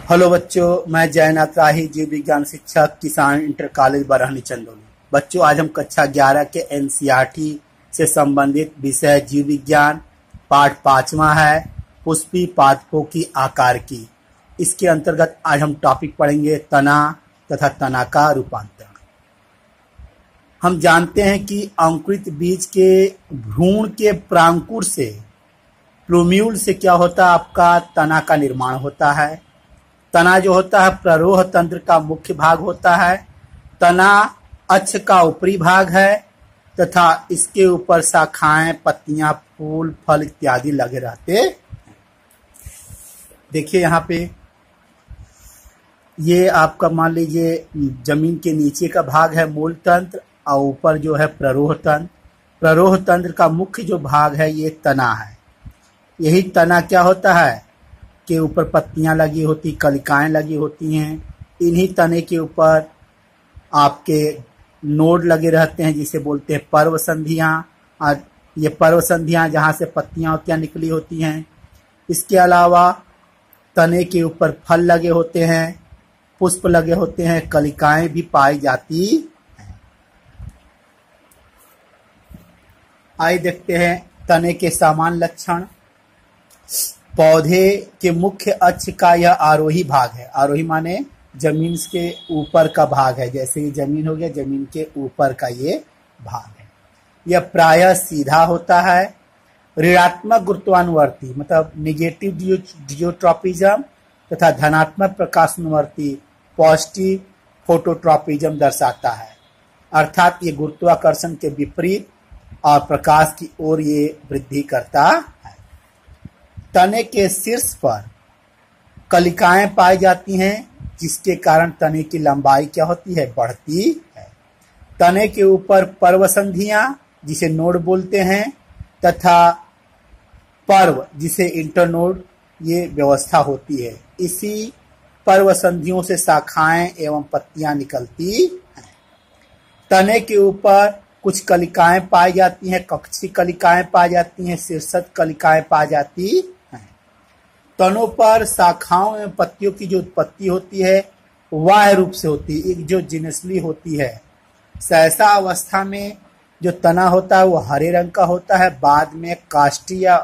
Hello बच्चों, मैं जयनाथ राही, जीव विज्ञान शिक्षक, किसान इंटर कॉलेज बरहनी चंदौली। बच्चों, आज हम कक्षा 11 के एनसीईआरटी से संबंधित विषय जीव विज्ञान पाठ 5वां है, पुष्पी पादपों की आकार की। इसके अंतर्गत आज हम टॉपिक पढ़ेंगे तना तथा तना का रूपांतरण। हम जानते हैं कि अंकुरित बीज के भ्रूण के प्रांकुर से प्लूम्यूल से क्या होता है, आपका तना का निर्माण होता है। तना जो होता है प्ररोह तंत्र का मुख्य भाग होता है। तना अक्ष का ऊपरी भाग है तथा इसके ऊपर शाखाएं, पत्तियां, फूल, फल इत्यादि लगे रहते। देखिए यहाँ पे ये आपका मान लीजिए जमीन के नीचे का भाग है मूल तंत्र और ऊपर जो है प्ररोह तंत्र। प्ररोह तंत्र का मुख्य जो भाग है ये तना है। यही तना क्या होता है के ऊपर पत्तियां लगी होती, कलिकाएं लगी होती हैं। इन्हीं तने के ऊपर आपके नोड लगे रहते हैं जिसे बोलते हैं पर्व संधियां। और ये पर्व संधियां जहां से पत्तियां वत्तियां निकली होती हैं। इसके अलावा तने के ऊपर फल लगे होते हैं, पुष्प लगे होते हैं, कलिकाएं भी पाई जाती हैं। आइए देखते हैं तने के सामान्य लक्षण। पौधे के मुख्य अक्ष का यह आरोही भाग है। आरोही माने जमीन के ऊपर का भाग है। जैसे ये जमीन हो गया, जमीन के ऊपर का ये भाग है। यह प्रायः सीधा होता है। ऋणात्मक गुरुत्वानुवर्ती मतलब निगेटिव जियोट्रॉपिज्म तथा धनात्मक प्रकाशानुवर्ती पॉजिटिव फोटोट्रॉपिज्म दर्शाता है। अर्थात ये गुरुत्वाकर्षण के विपरीत और प्रकाश की ओर ये वृद्धि करता है। तने के शीर्ष पर कलिकाएं पाई जाती हैं जिसके कारण तने की लंबाई क्या होती है, बढ़ती है। तने के ऊपर पर्व संधियां जिसे नोड बोलते हैं तथा पर्व जिसे इंटरनोड ये व्यवस्था होती है। इसी पर्व संधियों से शाखाएं एवं पत्तियां निकलती हैं। तने के ऊपर कुछ कलिकाएं पाई जाती हैं, कक्षी कलिकाएं पाई जाती हैं, शीर्षक कलिकाएं पाई जाती हैं। तनों पर शाखाओं एवं पत्तियों की जो उत्पत्ति होती है बाह्य रूप से होती है, एक जो जिनसली होती है। सहसा अवस्था में जो तना होता है वो हरे रंग का होता है। बाद में काष्ठी या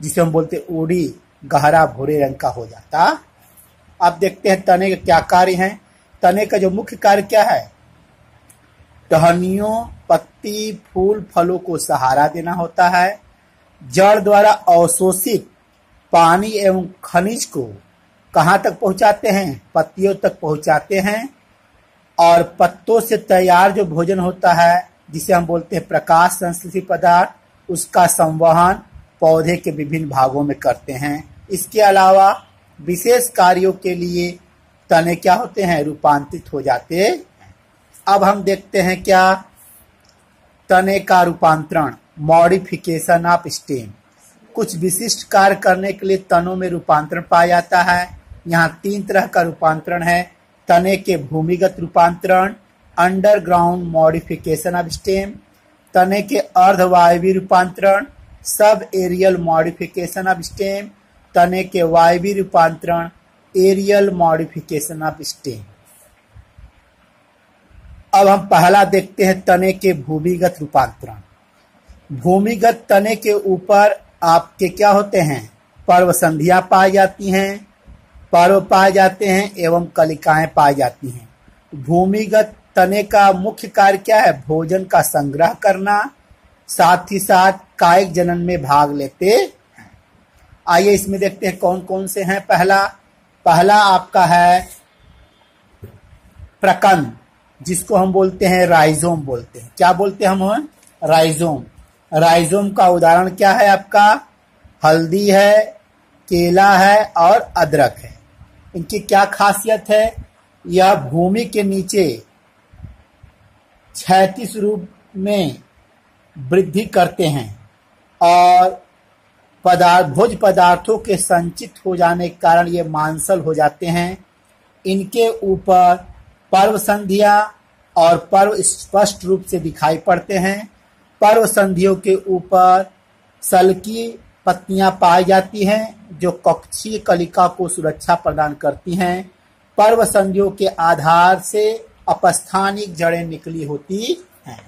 जिसे हम बोलते ओड़ी गहरा भूरे रंग का हो जाता। अब देखते हैं तने के क्या कार्य हैं। तने का जो मुख्य कार्य क्या है, टहनियों, पत्ती, फूल, फलों को सहारा देना होता है। जड़ द्वारा अवशोषित पानी एवं खनिज को कहाँ तक पहुंचाते हैं, पत्तियों तक पहुंचाते हैं। और पत्तों से तैयार जो भोजन होता है जिसे हम बोलते हैं प्रकाश संश्लेषी पदार्थ, उसका संवहन पौधे के विभिन्न भागों में करते हैं। इसके अलावा विशेष कार्यों के लिए तने क्या होते हैं, रूपांतरित हो जाते हैं। अब हम देखते हैं क्या तने का रूपांतरण, मॉडिफिकेशन ऑफ स्टेम। कुछ विशिष्ट कार्य करने के लिए तनों में रूपांतरण पाया जाता है। यहाँ 3 तरह का रूपांतरण है। तने के भूमिगत रूपांतरण, अंडरग्राउंड मॉडिफिकेशन ऑफ स्टेम। तने के अर्धवायवीय रूपांतरण, sub aerial modification of stem. तने के वायवीय रूपांतरण, एरियल मॉडिफिकेशन ऑफ स्टेम। अब हम पहला देखते हैं तने के भूमिगत रूपांतरण। भूमिगत तने के ऊपर आपके क्या होते हैं, पर्व संधियां पाई जाती हैं, पर्व पाए जाते हैं एवं कलिकाएं पाई जाती हैं। भूमिगत तने का मुख्य कार्य क्या है, भोजन का संग्रह करना, साथ ही साथ कायिक जनन में भाग लेते हैं। आइए इसमें देखते हैं कौन कौन से हैं। पहला आपका है प्रकंद, जिसको हम बोलते हैं राइजोम बोलते हैं। क्या बोलते हैं हम, राइजोम। राइजोम का उदाहरण क्या है आपका, हल्दी है, केला है और अदरक है। इनकी क्या खासियत है, यह भूमि के नीचे क्षैतिज रूप में वृद्धि करते हैं और भोज्य पदार्थों के संचित हो जाने के कारण ये मांसल हो जाते हैं। इनके ऊपर पर्व संधियां और पर्व स्पष्ट रूप से दिखाई पड़ते हैं। पर्व संधियों के ऊपर सल्की पत्तियां पाई जाती हैं जो कक्षीय कलिका को सुरक्षा प्रदान करती हैं। पर्व संधियों के आधार से अपस्थानिक जड़ें निकली होती हैं।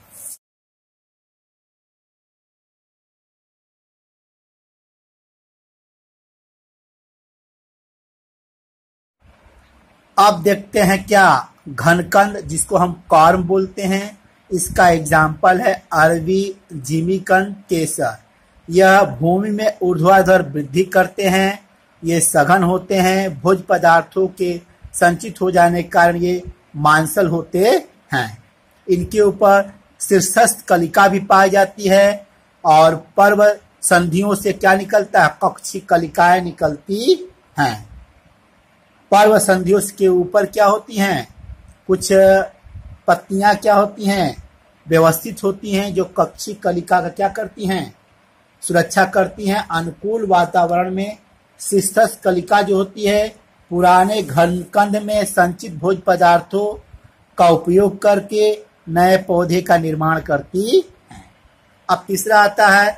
अब देखते हैं क्या घनकंद, जिसको हम कॉर्म बोलते हैं, इसका एग्जाम्पल है अरबी, जिमीकंद, केसर। यह भूमि में ऊर्ध्वाधर वृद्धि करते हैं। ये सघन होते हैं। भोज्य पदार्थों के संचित हो जाने के कारण ये मांसल होते हैं। इनके ऊपर शीर्षस्थ कलिका भी पाई जाती है और पर्व संधियों से क्या निकलता है? कक्षीय कलिकाएं निकलती हैं। पर्व संधियों के ऊपर क्या होती हैं? कुछ पत्तियां क्या होती हैं? व्यवस्थित होती हैं, जो कक्षीय कलिका का क्या करती हैं? सुरक्षा करती हैं। अनुकूल वातावरण में शीर्षस्थ कलिका जो होती है पुराने घनकंद में संचित भोज्य पदार्थों का उपयोग करके नए पौधे का निर्माण करती है। अब तीसरा आता है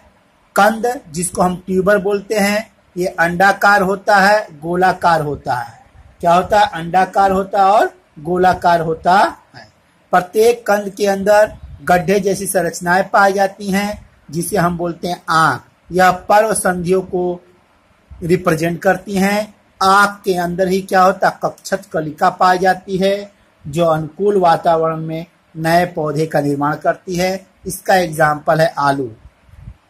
कंद, जिसको हम ट्यूबर बोलते हैं। ये अंडाकार होता है, गोलाकार होता है। क्या होता है? अंडाकार होता है और गोलाकार होता है। प्रत्येक कंद के अंदर गड्ढे जैसी संरचनाएं पाई जाती हैं, जिसे हम बोलते हैं आंख। यह पर्व संधियों को रिप्रेजेंट करती हैं। आंख के अंदर ही क्या होता है? कक्षत कलिका पाई जाती है, जो अनुकूल वातावरण में नए पौधे का निर्माण करती है। इसका एग्जाम्पल है आलू।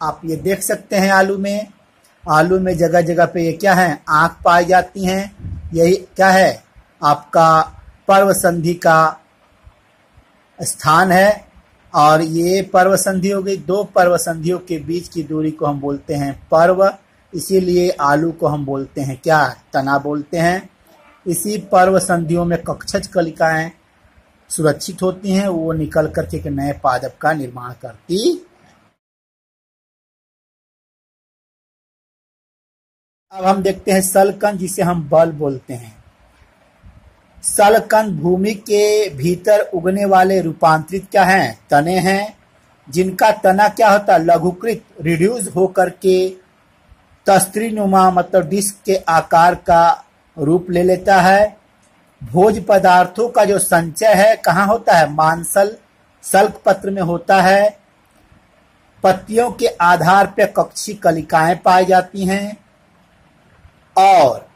आप ये देख सकते हैं आलू में जगह जगह पे ये क्या है? आंख पाई जाती हैं। यही क्या है? आपका पर्व संधि का स्थान है। और ये पर्व संधि हो गई। दो पर्व संधियों के बीच की दूरी को हम बोलते हैं पर्व। इसीलिए आलू को हम बोलते हैं क्या? तना बोलते हैं। इसी पर्व संधियों में कक्षज कलिकाएं सुरक्षित होती हैं, वो निकल करके एक नए पादप का निर्माण करती। अब हम देखते हैं सलकंद, जिसे हम बल बोलते हैं। सलकंद भूमि के भीतर उगने वाले रूपांतरित क्या हैं? तने हैं, जिनका तना क्या होता है? लघुकृत, रिड्यूस होकर के तस्त्रीनुमा मतलब डिस्क के आकार का रूप ले लेता है। भोज्य पदार्थों का जो संचय है कहाँ होता है? मांसल सल्क पत्र में होता है। पत्तियों के आधार पर कक्षीय कलिकाएं पाई जाती हैं और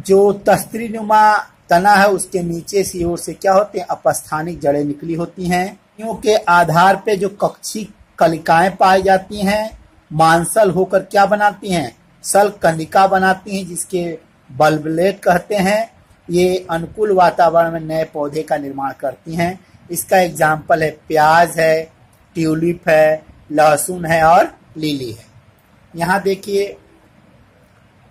जो तस्त्रीनुमा तना है उसके नीचे की ओर से क्या होते हैं? अपस्थानिक जड़ें निकली होती हैं। पत्तियों के आधार पे जो कक्षीय कलिकाएं पाई जाती हैं मांसल होकर क्या बनाती हैं? सल्क कनिका बनाती हैं, जिसके बल्बलेट कहते हैं। ये अनुकूल वातावरण में नए पौधे का निर्माण करती हैं। इसका एग्जाम्पल है प्याज है, ट्यूलिप है, लहसुन है और लिली है। यहाँ देखिए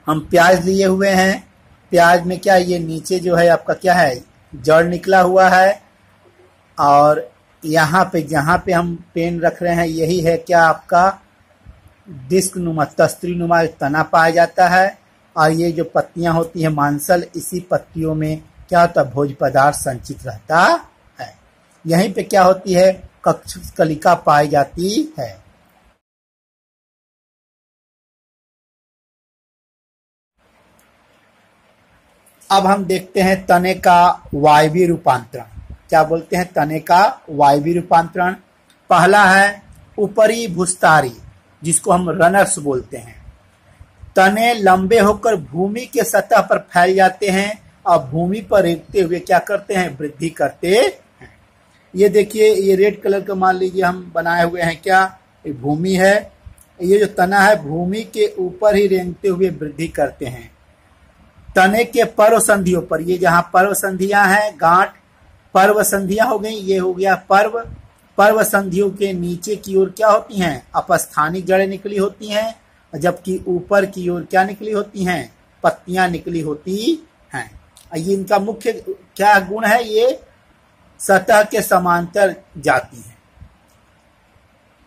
हम प्याज लिए हुए हैं। प्याज में क्या ये नीचे जो है आपका क्या है? जड़ निकला हुआ है। और यहाँ पे जहाँ पे हम पेन रख रहे हैं यही है क्या? आपका डिस्क नुमा तस्त्री नुमा तना पाया जाता है। और ये जो पत्तियां होती हैं मांसल, इसी पत्तियों में क्या होता है? भोज्य पदार्थ संचित रहता है। यहीं पे क्या होती है? कक्षज कलिका पाई जाती है। अब हम देखते हैं तने का वायवीय रूपांतरण। क्या बोलते हैं? तने का वायवीय रूपांतरण। पहला है ऊपरी भूस्तारी, जिसको हम रनर्स बोलते हैं। तने लंबे होकर भूमि के सतह पर फैल जाते हैं और भूमि पर रेंगते हुए क्या करते हैं? वृद्धि करते हैं। ये देखिए, ये रेड कलर का मान लीजिए हम बनाए हुए हैं क्या? ये भूमि है। ये जो तना है भूमि के ऊपर ही रेंगते हुए वृद्धि करते हैं। तने के पर्व संधियों पर, ये जहां पर्व संधियां हैं, गांठ पर्व संधियां हो गई, ये हो गया पर्व। पर्व संधियों के नीचे की ओर क्या होती हैं? अपस्थानिक जड़ें निकली होती हैं, जबकि ऊपर की ओर क्या निकली होती हैं? पत्तियां निकली होती हैं। ये इनका मुख्य क्या गुण है? ये सतह के समांतर जाती हैं।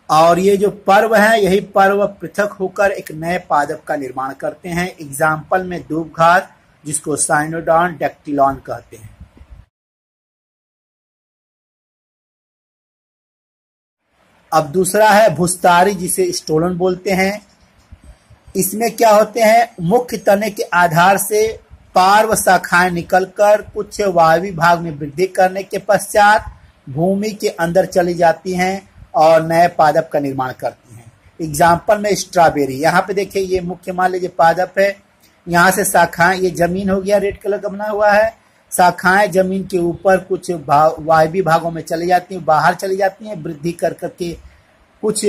और ये जो पर्व है, यही पर्व पृथक होकर एक नए पादप का निर्माण करते हैं। एग्जाम्पल में दूबघास, जिसको साइनोडॉन डेक्टिलॉन कहते हैं। अब दूसरा है भूस्तारी, जिसे स्टोलन बोलते हैं। इसमें क्या होते हैं, मुख्य तने के आधार से पार्व शाखाएं निकलकर कुछ वायवी भाग में वृद्धि करने के पश्चात भूमि के अंदर चली जाती हैं और नए पादप का निर्माण करती हैं। एग्जाम्पल में स्ट्रॉबेरी, यहाँ पे देखिए ये मुख्य मान लीजिए पादप है, यहाँ से शाखाएं, ये जमीन हो गया रेड कलर का बना हुआ है, शाखाएं जमीन के ऊपर कुछ वायवी भागों में चली जाती हैं, बाहर चली जाती हैं, वृद्धि कर करके कुछ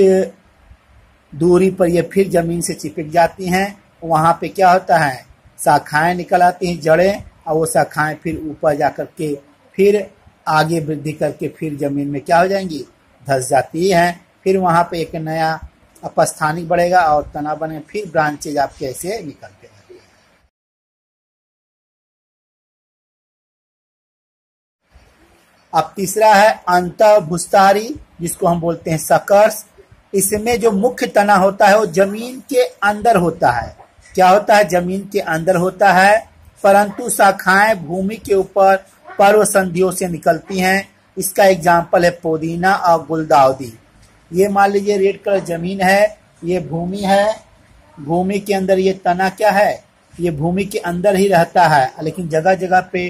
दूरी पर ये फिर जमीन से चिपक जाती हैं। वहां पे क्या होता है, शाखाएं निकल आती हैं, जड़ें, और वो शाखाएं फिर ऊपर जाकर के फिर आगे वृद्धि करके फिर जमीन में क्या हो जाएंगी, धंस जाती हैं। फिर वहां पे एक नया अपस्थानिक बढ़ेगा और तना बने, फिर ब्रांचेज आपके ऐसे निकलते हैं। अब तीसरा है अंतःभूस्थारी, जिसको हम बोलते हैं सकर्स। इसमें जो मुख्य तना होता है वो जमीन के अंदर होता है। क्या होता है, जमीन के अंदर होता है, परंतु शाखाएं भूमि के ऊपर पर्व संधियों से निकलती हैं। इसका एग्जाम्पल है पुदीना और गुलदाउदी। ये मान लीजिए रेड कलर जमीन है, ये भूमि है, भूमि के अंदर ये तना क्या है, ये भूमि के अंदर ही रहता है, लेकिन जगह जगह पे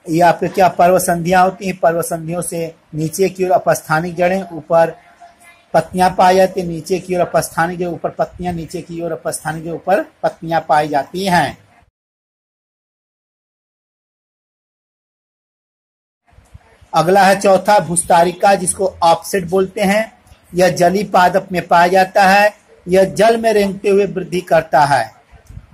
ये आपके क्या पर्व संधियां होती हैं, पर्व संधियों से नीचे की ओर अपस्थानिक जड़ें, ऊपर पत्तियां पाई जाती है, नीचे की ओर अपस्थानिक जो ऊपर पत्तियां, नीचे की ओर अपस्थानिक जो ऊपर पत्तियां पाई जाती हैं। अगला है चौथा भूस्तारिका, जिसको ऑफसेट बोलते हैं। यह जली पादप में पाया जाता है, यह जल में रेंगते हुए वृद्धि करता है।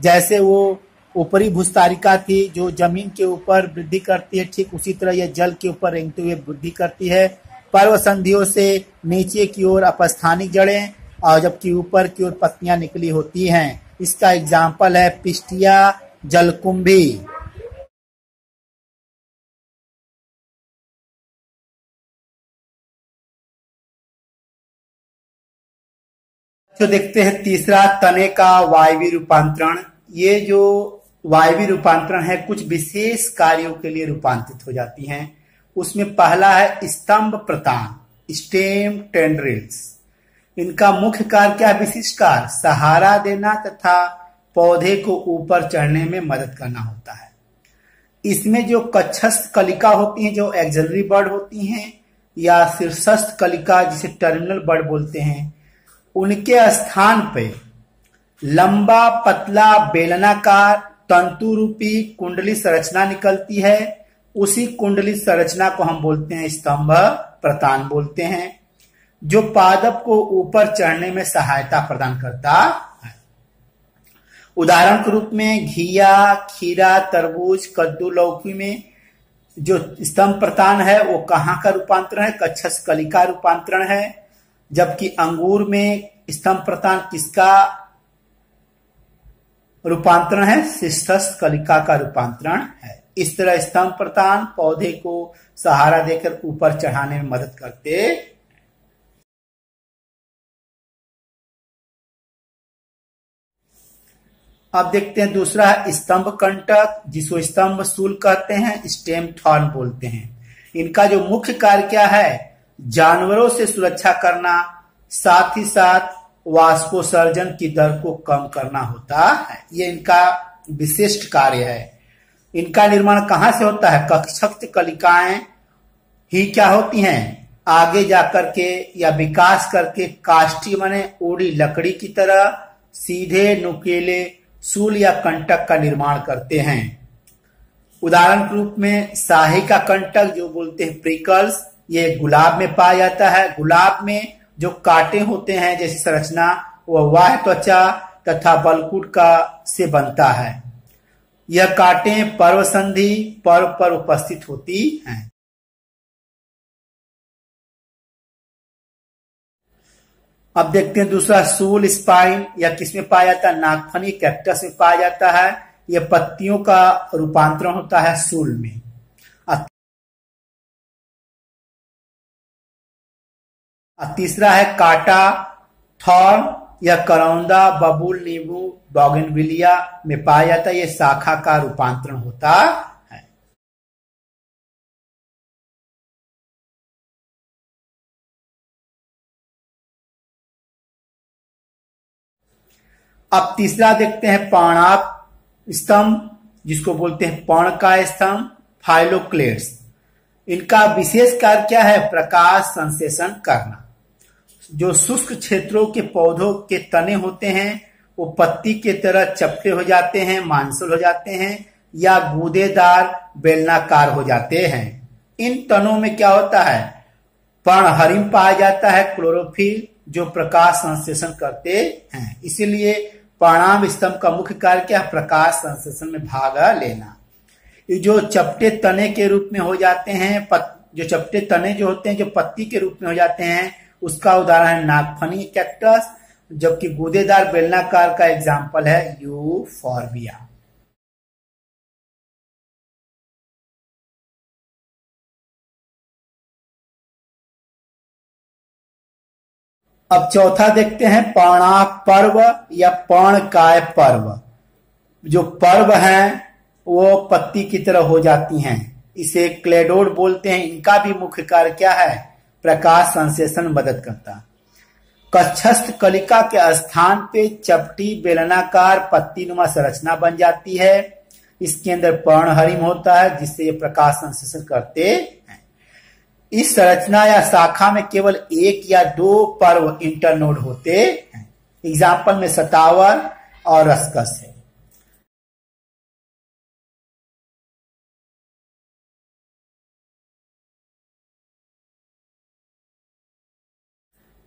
जैसे वो ऊपरी भूस्तारिका थी जो जमीन के ऊपर वृद्धि करती है, ठीक उसी तरह यह जल के ऊपर रेंगते हुए वृद्धि करती है। पर्व संधियों से नीचे की ओर अपस्थानिक जड़ें और जबकि ऊपर की ओर पत्तियां निकली होती हैं। इसका एग्जाम्पल है पिस्टिया जलकुंभी। तो देखते हैं तीसरा, तने का वायवीय रूपांतरण। ये जो वायवीय रूपांतरण है कुछ विशेष कार्यों के लिए रूपांतरित हो जाती हैं। उसमें पहला है स्तंभ प्रतान, स्टेम टेंड्रिल्स। इनका मुख्य कार्य क्या है, विशिष्ट कार्य सहारा देना तथा पौधे को ऊपर चढ़ने में मदद करना होता है। इसमें जो कक्षस्थ कलिका होती हैं, जो एक्सिलरी बर्ड होती हैं, या शीर्षस्थ कलिका जिसे टर्मिनल बर्ड बोलते हैं, उनके स्थान पे लंबा पतला बेलनाकार तंतु रूपी कुंडली संरचना निकलती है। उसी कुंडली संरचना को हम बोलते हैं स्तंभ प्रतान बोलते हैं, जो पादप को ऊपर चढ़ने में सहायता प्रदान करता है। उदाहरण के रूप में घिया, खीरा, तरबूज, कद्दू, लौकी में जो स्तंभ प्रतान है वो कहाँ का रूपांतरण है, कक्षस्थ कलिका रूपांतरण है। जबकि अंगूर में स्तंभ प्रतान किसका रूपांतरण है, शीर्षस्थ कलिका का रूपांतरण है। इस तरह स्तंभ प्रतान पौधे को सहारा देकर ऊपर चढ़ाने में मदद करते। अब देखते हैं दूसरा है स्तंभ कंटक, जिसको स्तंभ सूल कहते हैं, स्टेम थॉर्न बोलते हैं। इनका जो मुख्य कार्य क्या है, जानवरों से सुरक्षा करना, साथ ही साथ वाष्पोत्सर्जन की दर को कम करना होता है। ये इनका विशिष्ट कार्य है। इनका निर्माण कहां से होता है, कक्षस्थ कलिकाएं ही क्या होती हैं, आगे जाकर के या विकास करके काष्ठी माने उड़ी लकड़ी की तरह सीधे नुकीले सूल या कंटक का निर्माण करते हैं। उदाहरण के रूप में शाही का कंटक जो बोलते हैं प्रिकल्स, ये गुलाब में पाया जाता है। गुलाब में जो कांटे होते हैं जैसी संरचना, वह बाह्य त्वचा तथा बलकुट का से बनता है। यह कांटे पर्व संधि पर्व पर उपस्थित होती हैं। अब देखते हैं दूसरा सूल स्पाइन, यह किसमें पाया जाता है, नागफनी कैक्टस में पाया जाता है। यह पत्तियों का रूपांतरण होता है सूल में। तीसरा है काटा थॉर्न, यह करौंदा, बबूल, नींबू, बोगनविलिया में पाया जाता है। यह शाखा का रूपांतरण होता है। अब तीसरा देखते हैं पर्णाक स्तंभ, जिसको बोलते हैं पर्णकाय स्तंभ, फाइलोक्लेट्स। इनका विशेष कार्य क्या है? प्रकाश संश्लेषण करना। जो शुष्क क्षेत्रों के पौधों के तने होते हैं वो पत्ती के तरह चपटे हो जाते हैं, मांसल हो जाते हैं या गूदेदार बेलनाकार हो जाते हैं। इन तनों में क्या होता है? पर्णहरिम पाया जाता है, क्लोरोफिल, जो प्रकाश संश्लेषण करते हैं। इसीलिए पर्णाम स्तंभ का मुख्य कार्य क्या है? प्रकाश संश्लेषण में भाग लेना। ये जो चपटे तने के रूप में हो जाते हैं, जो चपटे तने जो होते हैं जो पत्ती के रूप में हो जाते हैं, उसका उदाहरण है नागफनी कैक्टस, जबकि गूदेदार बेलनाकार का एग्जाम्पल है यूफॉर्बिया। अब चौथा देखते हैं पर्णाक पर्व या पर्णकाय पर्व। जो पर्व हैं वो पत्ती की तरह हो जाती हैं, इसे क्लेडोड बोलते हैं। इनका भी मुख्य कार्य क्या है? प्रकाश संश्लेषण मदद करता। कक्षस्थ कलिका के स्थान पे चपटी बेलनाकार पत्तीनुमा संरचना बन जाती है। इसके अंदर पर्णहरिम होता है जिससे ये प्रकाश संश्लेषण करते हैं। इस संरचना या शाखा में केवल एक या दो पर्व इंटरनोड होते हैं। एग्जाम्पल में सतावर और रसकस है।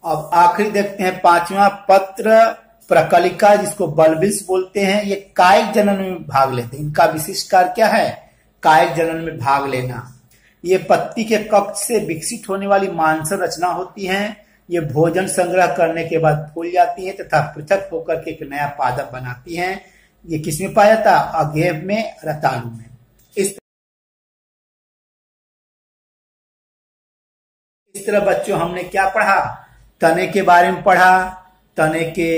अब आखिरी देखते हैं पांचवा, पत्र प्रकलिका, जिसको बल्बिल्स बोलते हैं। ये कायिक जनन में भाग लेते हैं। इनका विशिष्ट कार्य क्या है? कायिक जनन में भाग लेना। ये पत्ती के कक्ष से विकसित होने वाली मांसल रचना होती हैं। ये भोजन संग्रह करने के बाद फूल जाती हैं तथा पृथक होकर के एक नया पादप बनाती हैं। ये किसमें पाया जाता? अगेव में, रतालू में। इस तरह बच्चों हमने क्या पढ़ा? तने के बारे में पढ़ा, तने के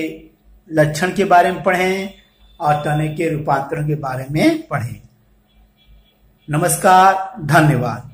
लक्षण के बारे में पढ़े और तने के रूपांतरण के बारे में पढ़े। नमस्कार, धन्यवाद।